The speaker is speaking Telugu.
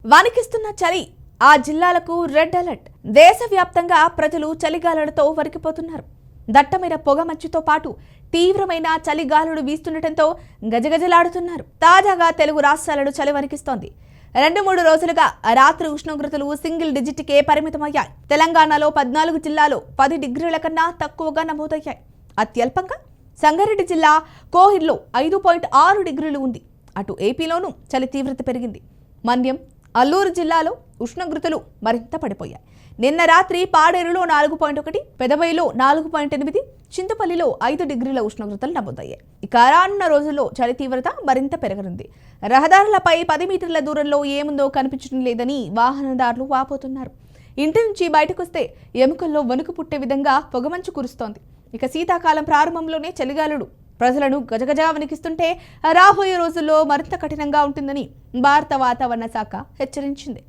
వణికిస్తున్న చలి ఆ జిల్లాలకు రెడ్ అలర్ట్. దేశవ్యాప్తంగా ప్రజలు చలిగాలులతో వణికిపోతున్నారు. దట్టమైన పొగమంచుతో పాటు తీవ్రమైన చలిగాలులు వీస్తుండటంతో గజగజలాడుతున్నారు. తాజాగా తెలుగు రాష్ట్రాలను చలి వణికిస్తోంది. 2-3 రోజులుగా రాత్రి ఉష్ణోగ్రతలు సింగిల్ డిజిట్కే పరిమితమయ్యాయి. తెలంగాణలో 14 జిల్లాలో 10 డిగ్రీల కన్నా తక్కువగా నమోదయ్యాయి. అత్యల్పంగా సంగారెడ్డి జిల్లా కోహిర్లో 5.6 డిగ్రీలు ఉంది. అటు ఏపీలోనూ చలి తీవ్రత పెరిగింది. మన్యం, అల్లూరు జిల్లాలో ఉష్ణోగ్రతలు మరింత పడిపోయాయి. నిన్న రాత్రి పాడేరులో 4.1, పెదబైలో 4.8, చింతపల్లిలో 5 డిగ్రీల ఉష్ణోగ్రతలు నమోదయ్యాయి. ఇక రానున్న రోజుల్లో చలి తీవ్రత మరింత పెరగనుంది. రహదారులపై 10 మీటర్ల దూరంలో ఏముందో కనిపించడం లేదని వాహనదారులు వాపోతున్నారు. ఇంటి నుంచి బయటకొస్తే ఎముకల్లో వణుకు పుట్టే విధంగా పొగమంచు కురుస్తోంది. ఇక శీతాకాలం ప్రారంభంలోనే చలిగాలులు ప్రజలను గజగజ వణికిస్తుంటే రాబోయే రోజుల్లో మరింత కఠినంగా ఉంటుందని భారత వాతావరణ శాఖ హెచ్చరించింది.